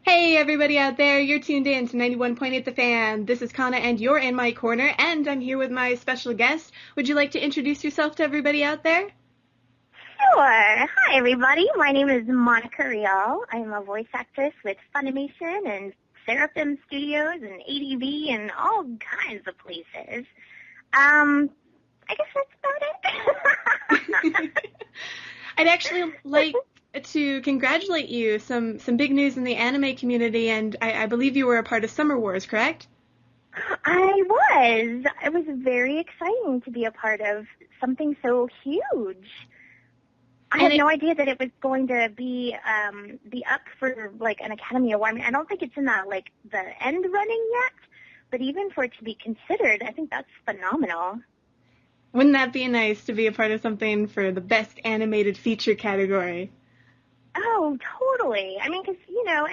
Hey everybody out there, you're tuned in to 91.8 The Fan. This is Kana and you're in my corner, and I'm here with my special guest. Would you like to introduce yourself to everybody out there? Sure. Hi, everybody. My name is Monica Rial. I'm a voice actress with Funimation and Seraphim Studios and ADV and all kinds of places. I guess that's about it. I'd actually like to congratulate you. Some big news in the anime community, and I believe you were a part of Summer Wars, correct? I was. It was very exciting to be a part of something so huge. I had no idea that it was going to be up for like an Academy Award. I mean, I don't think it's in the end running yet, but even for it to be considered, I think that's phenomenal. Wouldn't that be nice to be a part of something for the best animated feature category? Oh, totally. I mean, because,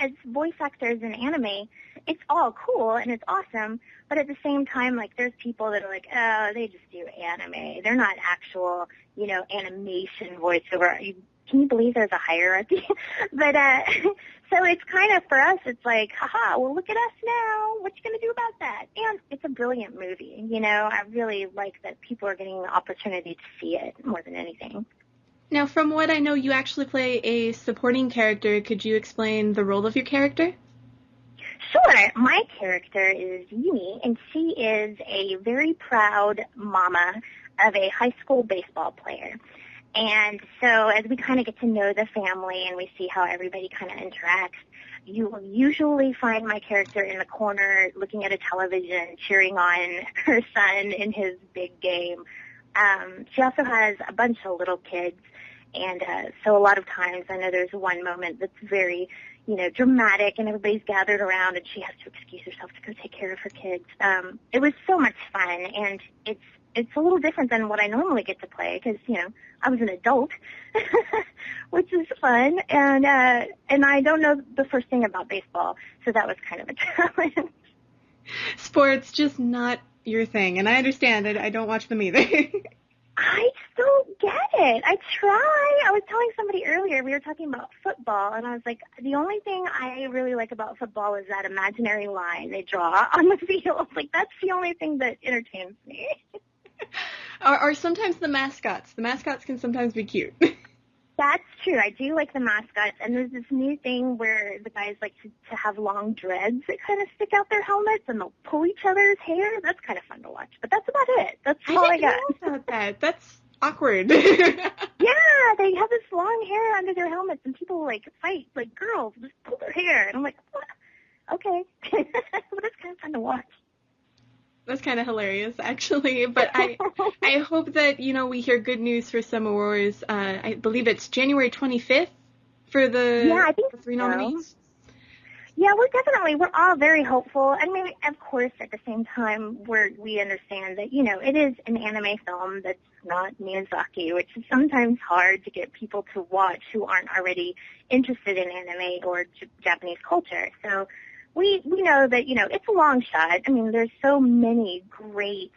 as voice actors in anime, it's all cool and it's awesome, but at the same time, there's people that are like, oh, they just do anime. They're not actual, animation voiceover. Can you believe there's a hierarchy? But, so it's kind of, for us, it's like, haha, well, look at us now. What you going to do about that? And it's a brilliant movie. I really like that people are getting the opportunity to see it more than anything. Now, from what I know, you actually play a supporting character. Could you explain the role of your character? Sure. My character is Yumi, and she is a very proud mama of a high school baseball player. And so as we kind of get to know the family and we see how everybody kind of interacts, you will usually find my character in the corner looking at a television, cheering on her son in his big game. She also has a bunch of little kids. And so a lot of times I know there's one moment that's very, dramatic and everybody's gathered around and she has to excuse herself to go take care of her kids. It was so much fun, and it's a little different than what I normally get to play because, I was an adult, which is fun. And I don't know the first thing about baseball, so that was kind of a challenge. Sports, just not your thing. And I understand it. I don't watch them either. I don't get it. I try. I was telling somebody earlier, we were talking about football, and I was like, the only thing I really like about football is that imaginary line they draw on the field. Like, that's the only thing that entertains me. Or sometimes the mascots. The mascots can sometimes be cute. That's true. I do like the mascots, and there's this new thing where the guys like to have long dreads that kind of stick out their helmets, and they'll pull each other's hair. That's kind of fun to watch, but that's about it. That's all I got. I didn't know about that. That's awkward. Yeah, they have this long hair under their helmets, and people fight like girls, just pull their hair, and I'm like, what? Okay, but it's kind of fun to watch. That's kind of hilarious, actually. But I hope that, we hear good news for Summer Wars. I believe it's January 25th for the three nominees. Yeah, we're all very hopeful. I mean, of course, at the same time, we understand that, it is an anime film that's not Miyazaki, which is sometimes hard to get people to watch who aren't already interested in anime or Japanese culture. So we know that, it's a long shot. I mean, there's so many great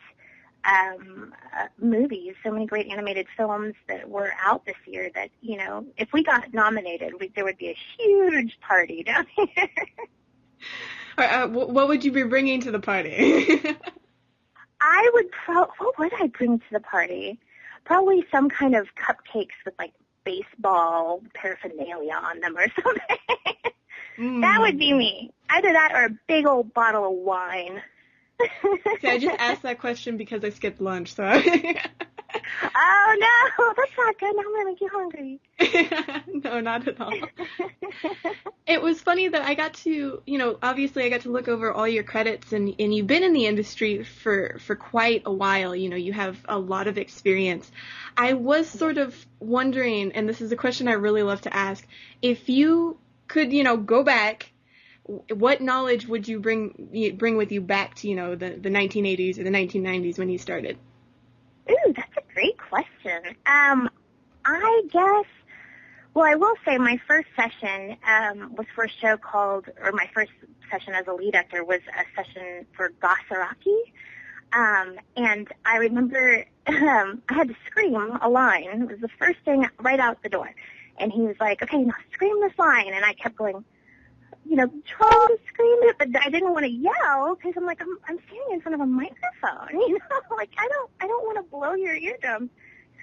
movies, so many great animated films that were out this year that, if we got nominated, there would be a huge party down here. What would you be bringing to the party? I would what would I bring to the party? Probably some kind of cupcakes with, baseball paraphernalia on them or something. That would be me. Either that or a big old bottle of wine. See, I just asked that question because I skipped lunch, so. Oh, no, that's not good. Now I'm going to make you hungry. No, not at all. It was funny that I got to, obviously I got to look over all your credits, and you've been in the industry for quite a while. You have a lot of experience. I was sort of wondering, and this is a question I really love to ask, if you could, go back, what knowledge would you bring with you back to, the 1980s or the 1990s when you started? Ooh, that's a great question. I guess, well, I will say my first session was for a show my first session as a lead actor was a session for Gasaraki. And I remember I had to scream a line. It was the first thing right out the door. And he was like, okay, now scream this line. And I kept going, trying to scream it, but I didn't want to yell because I'm like, I'm standing in front of a microphone, like I don't want to blow your eardrums.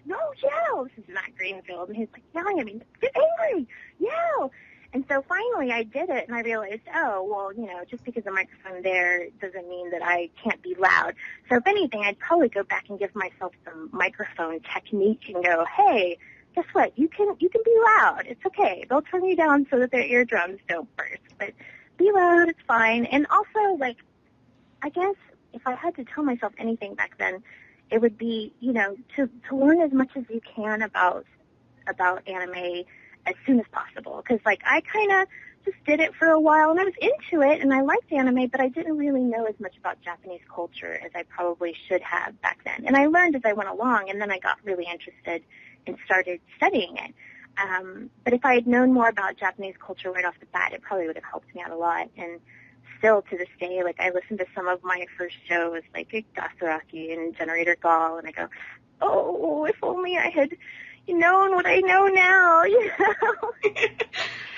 No, yell. This is Matt Greenfield, and he's like yelling at me, get angry, yell. And so finally I did it, and I realized, oh, well, just because the microphone there doesn't mean that I can't be loud. So if anything, I'd probably go back and give myself some microphone technique and go, hey, guess what? You can be loud. It's okay. They'll turn you down so that their eardrums don't burst. But be loud. It's fine. And also, like, I guess if I had to tell myself anything back then, it would be, to learn as much as you can about anime as soon as possible. Because, like, I kind of just did it for a while, and I was into it, and I liked anime, but I didn't really know as much about Japanese culture as I probably should have back then. And I learned as I went along, and then I got really interested and started studying it. But if I had known more about Japanese culture right off the bat, it probably would have helped me out a lot. And still to this day, like, I listen to some of my first shows, like Gasaraki and Generator Gall, and I go, oh, if only I had known what I know now,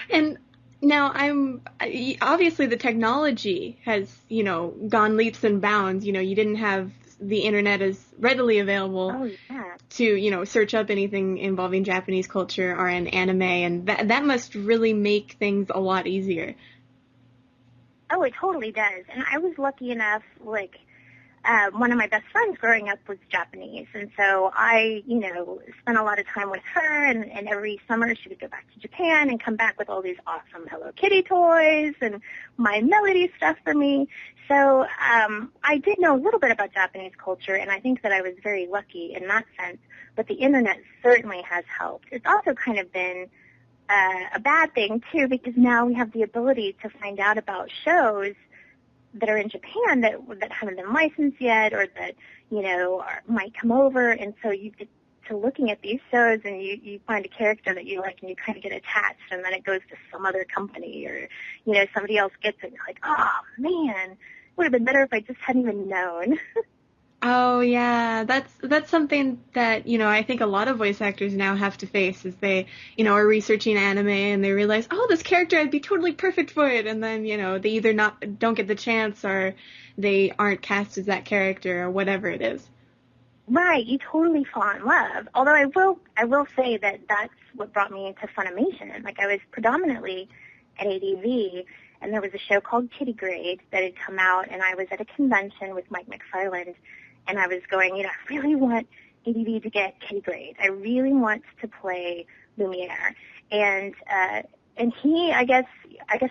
And now obviously the technology has, gone leaps and bounds. You didn't have the internet as readily available to, search up anything involving Japanese culture or an anime, and that must really make things a lot easier. Oh, it totally does. And I was lucky enough, like, one of my best friends growing up was Japanese, and so I, spent a lot of time with her, and every summer she would go back to Japan and come back with all these awesome Hello Kitty toys and My Melody stuff for me. So I did know a little bit about Japanese culture, and I think that I was very lucky in that sense, but the internet certainly has helped. It's also kind of been a bad thing, too, because now we have the ability to find out about shows that are in Japan that haven't been licensed yet, or that, might come over, and so you get to looking at these shows and you find a character that you like and you kind of get attached, and then it goes to some other company, or, somebody else gets it, and you're like, oh, man, it would have been better if I just hadn't even known. Oh, yeah, that's something that, I think a lot of voice actors now have to face, is they, are researching anime and they realize, oh, this character, I'd be totally perfect for it, and then, they either don't get the chance, or they aren't cast as that character, or whatever it is. Right, you totally fall in love. Although I will say that that's what brought me into Funimation. Like, I was predominantly at ADV, and there was a show called Kitty Grade that had come out, and I was at a convention with Mike McFarland, and I was going, I really want ADV to get Kitty Grade. I really want to play Lumiere. And he, I guess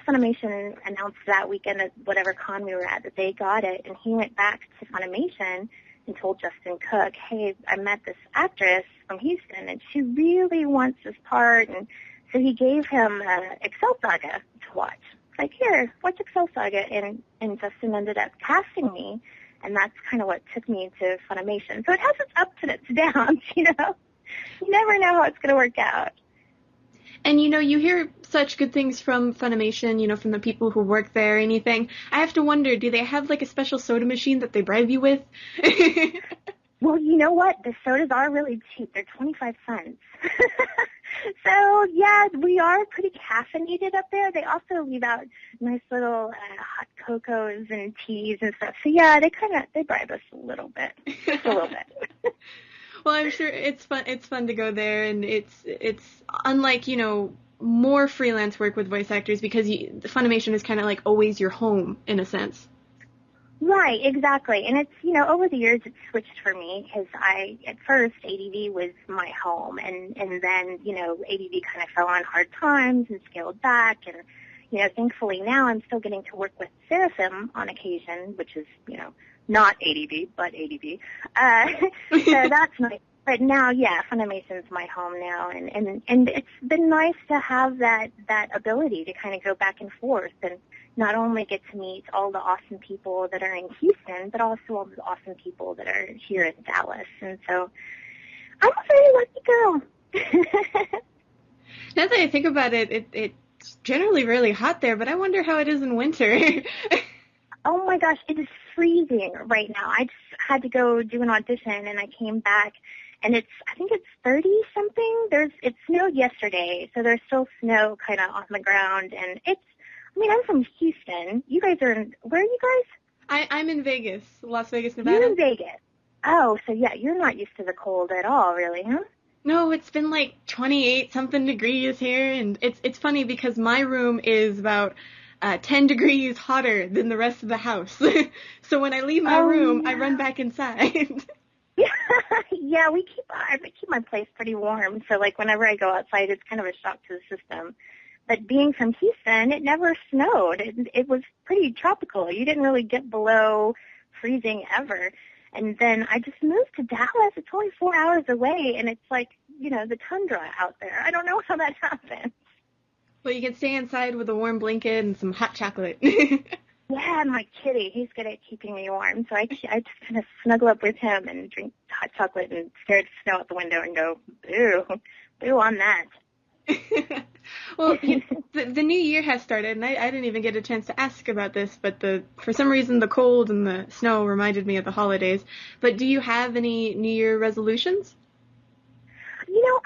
Funimation announced that weekend at whatever con we were at that they got it, and he went back to Funimation and told Justin Cook, hey, I met this actress from Houston, and she really wants this part. And so he gave him Excel Saga to watch. It's like, here, watch Excel Saga. And Justin ended up casting me, and that's kind of what took me into Funimation. So it has its ups and its downs, You never know how it's going to work out. And, you hear such good things from Funimation, from the people who work there, anything. I have to wonder, do they have, like, a special soda machine that they bribe you with? Well, you know what? The sodas are really cheap. They're 25 cents. So, yeah, we are pretty caffeinated up there. They also leave out nice little hot cocos and teas and stuff. So, yeah, they bribe us a little bit. Just a little bit. Well, I'm sure it's fun. It's fun to go there, and it's unlike, more freelance work with voice actors, because Funimation is kind of like always your home in a sense. Right, exactly. And it's, over the years it's switched for me, because at first ADV was my home, and then, ADV kind of fell on hard times and scaled back, and, thankfully now I'm still getting to work with Seraphim on occasion, which is, not ADV, but ADV. So that's nice. But now, yeah, Funimation's my home now, and it's been nice to have that ability to kind of go back and forth and not only get to meet all the awesome people that are in Houston, but also all the awesome people that are here in Dallas. And so I'm a very lucky girl. Now that I think about it, it's generally really hot there, but I wonder how it is in winter. Oh my gosh, it is freezing right now. I just had to go do an audition, and I came back, and I think it's 30 something. It snowed yesterday, so there's still snow kind of on the ground, and I mean, I'm from Houston. You guys are in, where are you guys? I'm in Vegas, Las Vegas, Nevada. You're in Vegas. Oh, so yeah, you're not used to the cold at all, really, huh? No, it's been like 28 something degrees here, and it's funny because my room is about 10 degrees hotter than the rest of the house. So when I leave my room, I run back inside. Yeah, yeah, I keep my place pretty warm. So like whenever I go outside, it's kind of a shock to the system. But being from Houston, it never snowed. It was pretty tropical. You didn't really get below freezing ever. And then I just moved to Dallas. It's only 4 hours away, and it's like, the tundra out there. I don't know how that happened. Well, you can stay inside with a warm blanket and some hot chocolate. Yeah, my kitty, he's good at keeping me warm. So I just kind of snuggle up with him and drink hot chocolate and stare at the snow out the window and go, boo on that. Well, the new year has started, and I didn't even get a chance to ask about this, but for some reason the cold and the snow reminded me of the holidays. But do you have any New Year resolutions?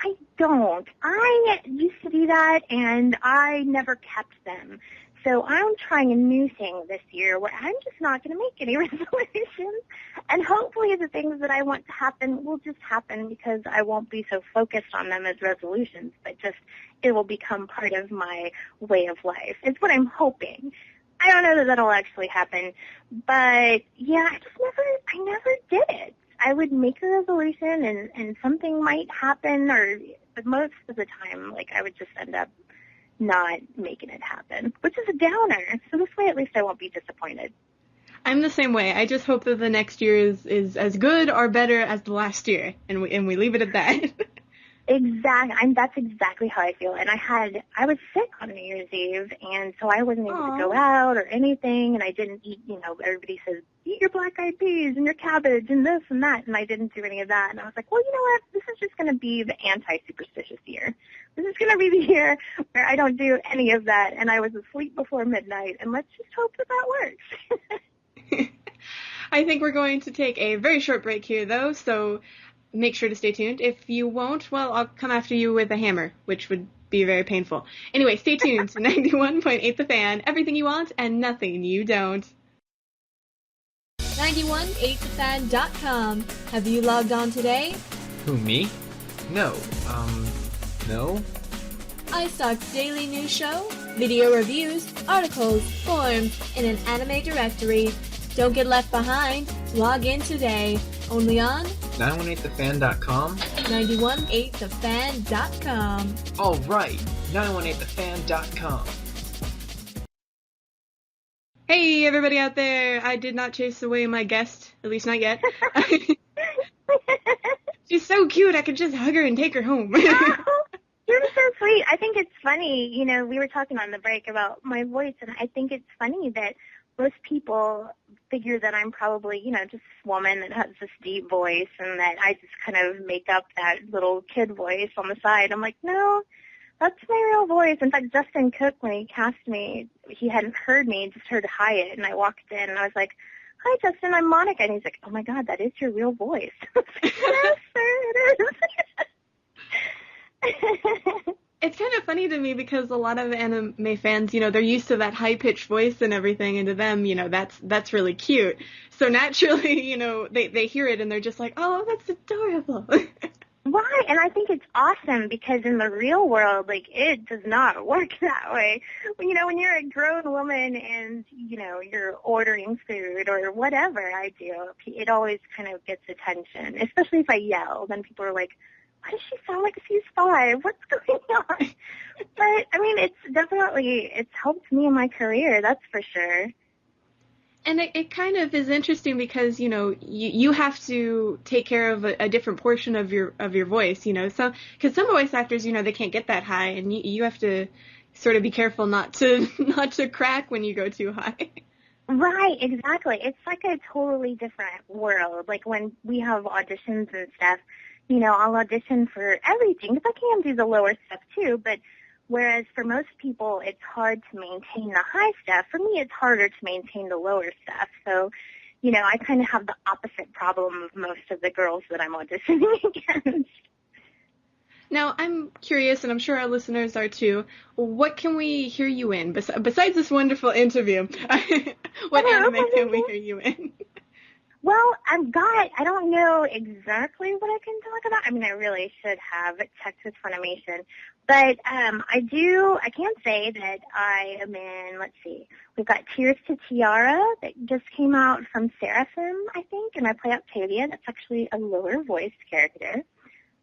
I don't. I used to do that, and I never kept them. So I'm trying a new thing this year where I'm just not going to make any resolutions. And hopefully the things that I want to happen will just happen because I won't be so focused on them as resolutions, but just it will become part of my way of life. It's what I'm hoping. I don't know that that'll actually happen, but yeah, I never did it. I would make a resolution and something might happen, but most of the time, like, I would just end up not making it happen, which is a downer. So this way, at least I won't be disappointed. I'm the same way. I just hope that the next year is as good or better as the last year, and we leave it at that. Exactly. That's exactly how I feel. And I was sick on New Year's Eve, and so I wasn't able to go out or anything, and I didn't eat, everybody says, eat your black-eyed peas and your cabbage and this and that, and I didn't do any of that. And I was like, well, you know what? This is just going to be the anti-superstitious year. This is going to be the year where I don't do any of that, and I was asleep before midnight, and let's just hope that works. I think we're going to take a very short break here, though, so make sure to stay tuned. If you won't, well, I'll come after you with a hammer, which would be very painful. Anyway, stay tuned to 91.8 The Fan, everything you want and nothing you don't. 91.8thefan.com. Have you logged on today? Who, me? No. No? iStock's daily news show, video reviews, articles, forums, in an anime directory. Don't get left behind. Log in today. Only on 918thefan.com? 918thefan.com. All right, 918thefan.com. Hey, everybody out there. I did not chase away my guest, at least not yet. She's so cute, I could just hug her and take her home. You're so sweet. I think it's funny, we were talking on the break about my voice, and I think it's funny that most people figure that I'm probably, just this woman that has this deep voice and that I just kind of make up that little kid voice on the side. I'm like, no, that's my real voice. In fact, Justin Cook, when he cast me, he hadn't heard me, just heard Hyatt, and I walked in and I was like, hi, Justin, I'm Monica. And he's like, oh, my God, that is your real voice. I was like, yes, sir, it is. It's kind of funny to me because a lot of anime fans, they're used to that high-pitched voice and everything, and to them, that's really cute. So naturally, they hear it and they're just like, oh, that's adorable. Right, and I think it's awesome because in the real world, it does not work that way. When you're a grown woman and, you're ordering food or whatever I do, it always kind of gets attention, especially if I yell. Then people are like, why does she sound like she's 5? What's going on? But, it's helped me in my career, that's for sure. And it kind of is interesting because, you have to take care of a different portion of your voice, so, because some voice actors, they can't get that high, and you have to sort of be careful not to crack when you go too high. Right, exactly. It's like a totally different world. Like when we have auditions and stuff, I'll audition for everything because I can do the lower stuff too, but whereas for most people it's hard to maintain the high stuff, for me it's harder to maintain the lower stuff. So, I kind of have the opposite problem of most of the girls that I'm auditioning against. Now, I'm curious, and I'm sure our listeners are too, what can we hear you in? Besides this wonderful interview, what anime can we hear you in? Well, I don't know exactly what I can talk about. I mean, I really should have checked with Funimation. But I can say that I am in, let's see, we've got Tears to Tiara that just came out from Seraphim, I think, and I play Octavia. That's actually a lower voiced character.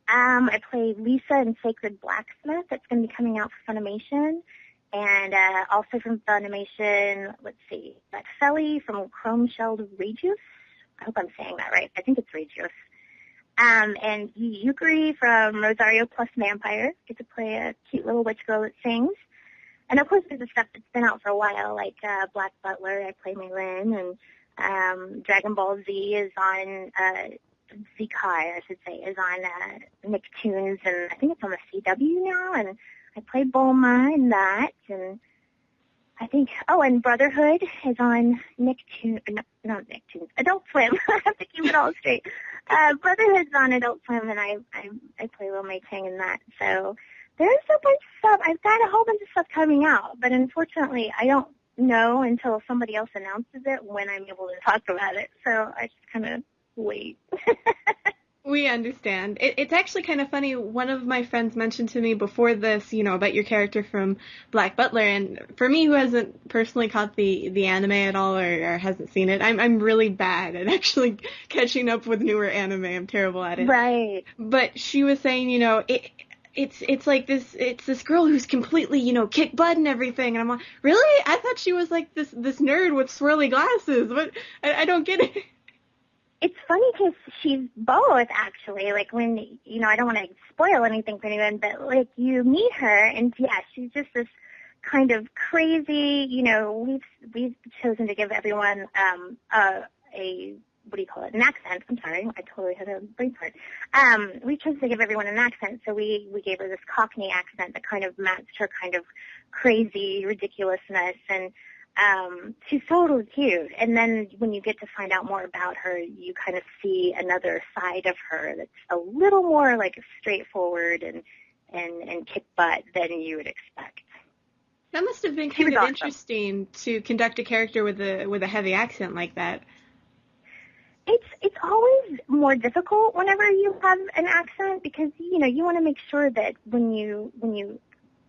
I play Lisa in Sacred Blacksmith. That's going to be coming out for Funimation. And also from Funimation, let's see, that Felly from Chrome Shelled Regius. I hope I'm saying that right. I think it's Regius. And Yukari from Rosario Plus Vampire. Get to play a cute little witch girl that sings. And of course there's the stuff that's been out for a while, like Black Butler, I play Maylin, and Dragon Ball Z is on Zikai, I should say, is on Nicktoons, and I think it's on the CW now, and I play Bulma in that, and I think, and Brotherhood is on Nicktoons, not Nicktoons, Adult Swim. I have to keep it all straight. Brotherhood's on Adult Swim, and I play Lil Mei Tang in that, so there's a bunch of stuff. I've got a whole bunch of stuff coming out, but unfortunately I don't know until somebody else announces it when I'm able to talk about it, so I just kind of wait. We understand. It's actually kind of funny. One of my friends mentioned to me before this, about your character from Black Butler, and for me, who hasn't personally caught the anime at all or hasn't seen it, I'm really bad at actually catching up with newer anime. I'm terrible at it. Right. But she was saying, it's like this girl who's completely, kick butt and everything, and I'm like, really? I thought she was like this nerd with swirly glasses. But I don't get it. It's funny because she's both, actually. Like, when, I don't want to spoil anything for anyone, but, like, you meet her, and, yeah, she's just this kind of crazy, we've chosen to give everyone an accent. I'm sorry, I totally had a brain fart. We chose to give everyone an accent, so we gave her this Cockney accent that kind of matched her kind of crazy ridiculousness, and she's totally cute. And then when you get to find out more about her, you kind of see another side of her that's a little more like straightforward and kick butt than you would expect. That must have been kind of interesting to conduct a character with a heavy accent like that. It's always more difficult whenever you have an accent because you want to make sure that when you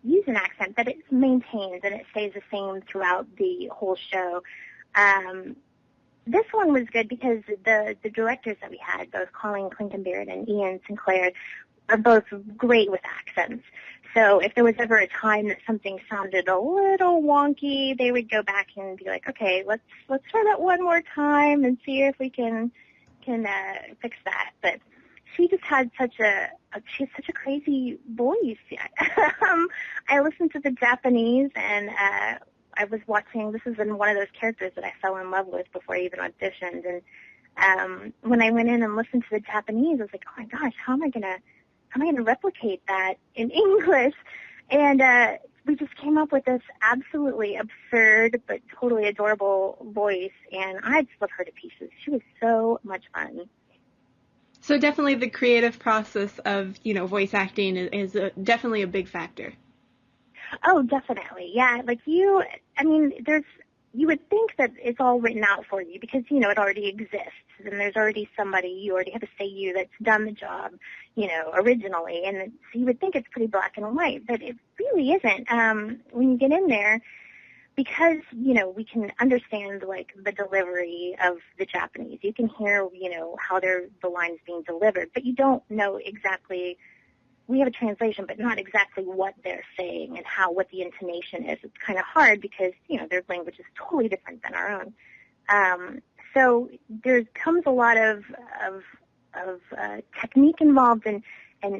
use an accent that it's maintained and it stays the same throughout the whole show. This one was good because the directors that we had, both Colleen Clinton-Beard and Ian Sinclair, are both great with accents. So if there was ever a time that something sounded a little wonky, they would go back and be like, okay, let's try that one more time and see if we can fix that. But she just had she has such a crazy voice. I listened to the Japanese, and I was watching. This is one of those characters that I fell in love with before I even auditioned. And when I went in and listened to the Japanese, I was like, oh my gosh, how am I gonna replicate that in English? And we just came up with this absolutely absurd but totally adorable voice, and I just love her to pieces. She was so much fun. So definitely the creative process of, voice acting is definitely a big factor. Oh, definitely. Yeah. Like you would think that it's all written out for you because, it already exists and there's already somebody, you already have a seiyuu that's done the job, originally. And so you would think it's pretty black and white, but it really isn't. When you get in there, because, we can understand, like, the delivery of the Japanese. You can hear, how the line's being delivered, but you don't know exactly. We have a translation, but not exactly what they're saying and what the intonation is. It's kind of hard because, their language is totally different than our own. So there comes a lot of technique involved and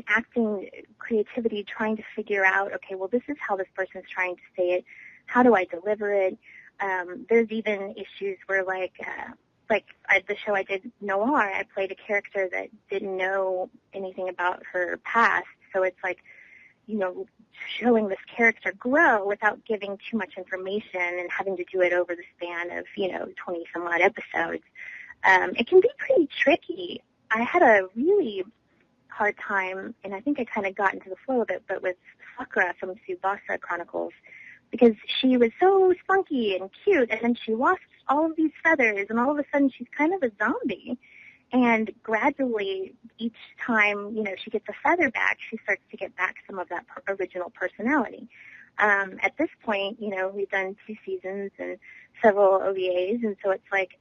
acting creativity, trying to figure out, okay, well, this is how this person's trying to say it. How do I deliver it? There's even issues where, the show I did, Noir, I played a character that didn't know anything about her past. So it's like, showing this character grow without giving too much information and having to do it over the span of, 20 some odd episodes. It can be pretty tricky. I had a really hard time, and I think I kind of got into the flow of it, but with Sakura from Tsubasa Chronicles, because she was so spunky and cute, and then she lost all of these feathers, and all of a sudden she's kind of a zombie. And gradually, each time, she gets a feather back, she starts to get back some of that original personality. At this point, we've done 2 seasons and several OVAs, and so it's like,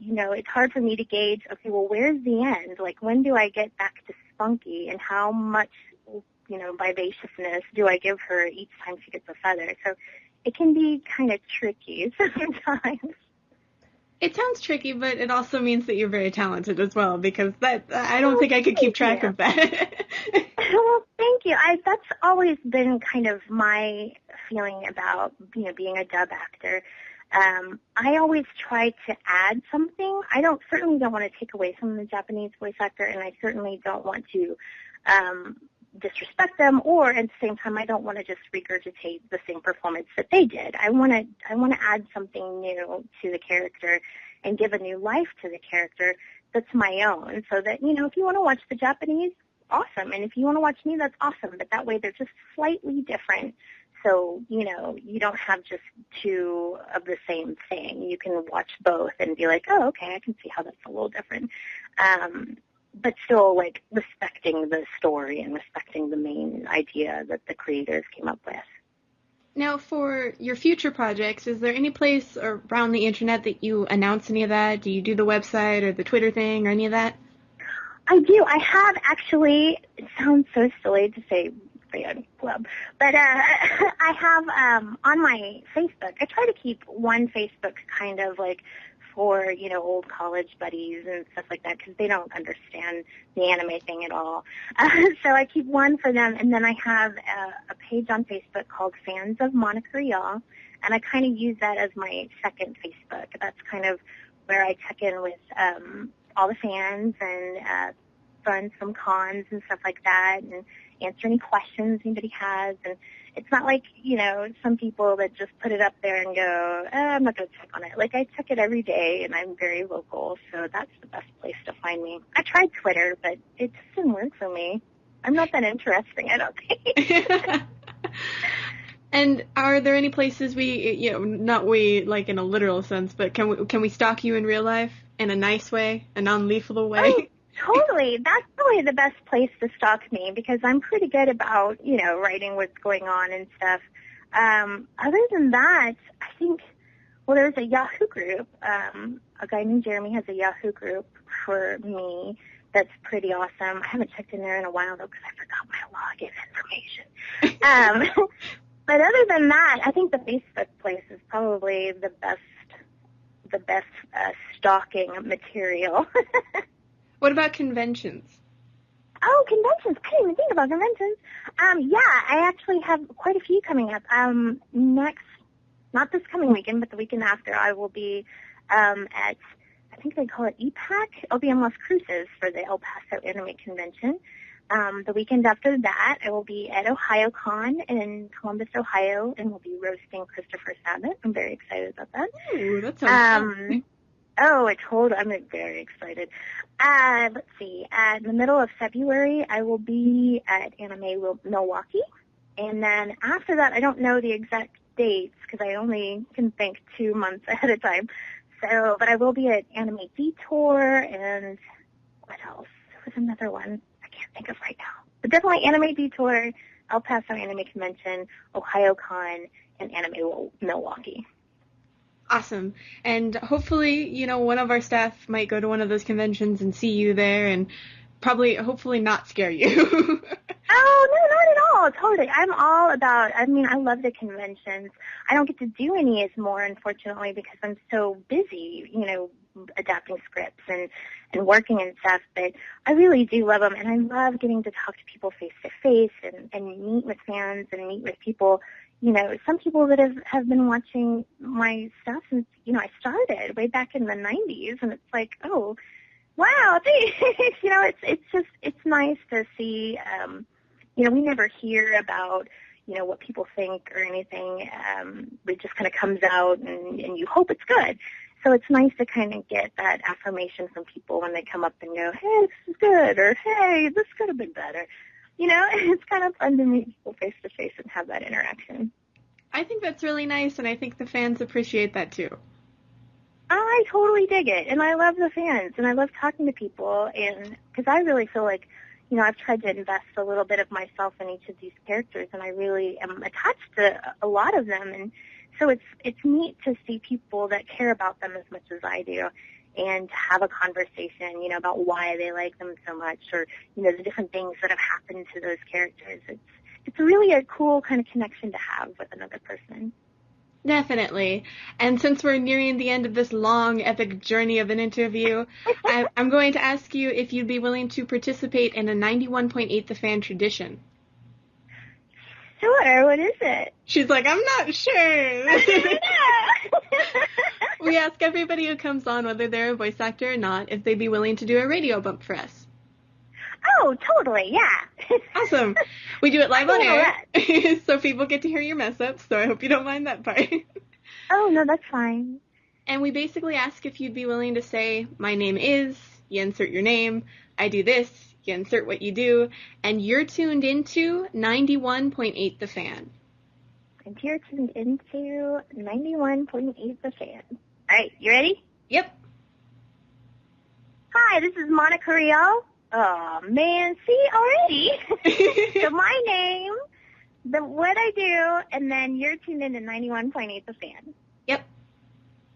it's hard for me to gauge, okay, well, where's the end? Like, when do I get back to spunky, and how much, vivaciousness do I give her each time she gets a feather? So it can be kind of tricky sometimes. It sounds tricky, but it also means that you're very talented as well, because I don't think I could keep track of that. Well, thank you. That's always been kind of my feeling about, being a dub actor. I always try to add something. Certainly don't want to take away from the Japanese voice actor, and I certainly don't want to disrespect them, or at the same time, I don't want to just regurgitate the same performance that they did. I want to add something new to the character and give a new life to the character that's my own, so that, if you want to watch the Japanese, awesome, and if you want to watch me, that's awesome, but that way they're just slightly different. So, you don't have just 2 of the same thing. You can watch both and be like, oh, okay, I can see how that's a little different. But still, like, respecting the story and respecting the main idea that the creators came up with. Now, for your future projects, is there any place around the internet that you announce any of that? Do you do the website or the Twitter thing or any of that? I do. I have actually, it sounds so silly to say fan club, but I have on my Facebook, I try to keep one Facebook kind of like for, old college buddies and stuff like that, because they don't understand the anime thing at all. So I keep one for them, and then I have a page on Facebook called Fans of Monica Rial, and I kind of use that as my second Facebook. That's kind of where I check in with all the fans and run some cons and stuff like that, and answer any questions anybody has. And it's not like, some people that just put it up there and go, I'm not going to check on it. Like, I check it every day, and I'm very vocal, so that's the best place to find me. I tried Twitter, but it just didn't work for me. I'm not that interesting, I don't think. And are there any places not we, like in a literal sense, but can we stalk you in real life in a nice way, a non-lethal way? Oh, totally. That's probably the best place to stalk me, because I'm pretty good about, writing what's going on and stuff. Other than that, I think, there's a Yahoo group. A guy named Jeremy has a Yahoo group for me that's pretty awesome. I haven't checked in there in a while, though, because I forgot my login information. But other than that, I think the Facebook place is probably the best stalking material. What about conventions? Oh, conventions. I didn't even think about conventions. Yeah, I actually have quite a few coming up. Not this coming weekend, but the weekend after, I will be at, I think they call it EPAC. I'll be in Las Cruces for the El Paso Anime Convention. The weekend after that, I will be at OhioCon in Columbus, Ohio, and we'll be roasting Christopher Sabat. I'm very excited about that. Ooh, that sounds fun. Oh, I'm very excited. Let's see. In the middle of February, I will be at Anime Milwaukee. And then after that, I don't know the exact dates because I only can think 2 months ahead of time. So, but I will be at Anime Detour, and what else? There was another one I can't think of right now. But definitely Anime Detour, El Paso Anime Convention, OhioCon, and Anime Milwaukee. Awesome. And hopefully, one of our staff might go to one of those conventions and see you there and hopefully not scare you. Oh, no, not at all. Totally. I'm all about, I love the conventions. I don't get to do any as more, unfortunately, because I'm so busy, adapting scripts and working and stuff, but I really do love them, and I love getting to talk to people face to face and meet with fans and meet with people. Some people that have been watching my stuff since, I started way back in the 90s, and it's like, oh, wow, thanks. It's nice to see, we never hear about, what people think or anything. It just kind of comes out, and you hope it's good. So it's nice to kind of get that affirmation from people when they come up and go, hey, this is good, or hey, this could have been better. You know, it's kind of fun to meet people face to face and have that interaction. I think that's really nice, and I think the fans appreciate that too. I totally dig it, and I love the fans, and I love talking to people, and because I really feel like, you know, I've tried to invest a little bit of myself in each of these characters, and I really am attached to a lot of them, and so it's neat to see people that care about them as much as I do, and to have a conversation, you know, about why they like them so much, or, you know, the different things that have happened to those characters. It's really a cool kind of connection to have with another person. Definitely. And since we're nearing the end of this long, epic journey of an interview, I'm going to ask you if you'd be willing to participate in a 91.8 The Fan tradition. Sure, what is it? She's like, I'm not sure. We ask everybody who comes on, whether they're a voice actor or not, if they'd be willing to do a radio bump for us. Oh, totally, yeah. Awesome. We do it live on air, so people get to hear your mess-ups, so I hope you don't mind that part. Oh, no, that's fine. And we basically ask if you'd be willing to say, my name is, you insert your name, I do this, you insert what you do, and you're tuned into 91.8 The Fan. And you're tuned into 91.8 The Fan. All right, you ready? Yep. Hi, this is Monica Rial. Oh, man, see, already. So my name, what I do, and then you're tuned into 91.8 The Fan. Yep.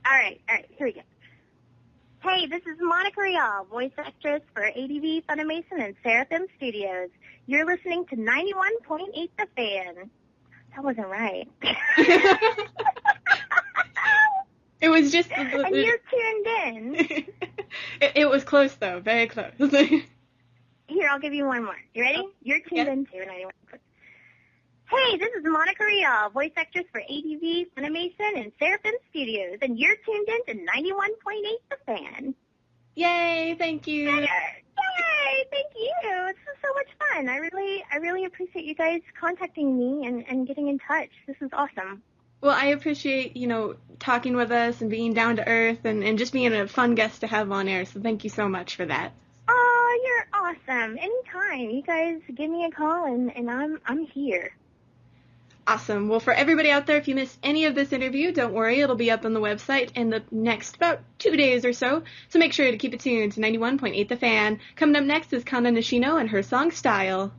All right, here we go. Hey, this is Monica Rial, voice actress for ADV, Funimation, and Seraphim Studios. You're listening to 91.8 The Fan. That wasn't right. It was just... And you're tuned in. It was close, though. Very close. Here, I'll give you one more. You ready? You're tuned in to 91.8. Hey, this is Monica Rial, voice actress for ADV, Funimation, and Seraphim Studios, and you're tuned in to 91.8 The Fan. Yay, thank you. Yay, thank you. This is so much fun. I really appreciate you guys contacting me and getting in touch. This is awesome. Well, I appreciate, you know, talking with us and being down to earth and just being a fun guest to have on air, so thank you so much for that. Oh, you're awesome. Anytime. You guys give me a call, and I'm here. Awesome. Well, for everybody out there, if you missed any of this interview, don't worry. It'll be up on the website in the next about 2 days or so. So make sure to keep it tuned to 91.8 The Fan. Coming up next is Kana and her song Style.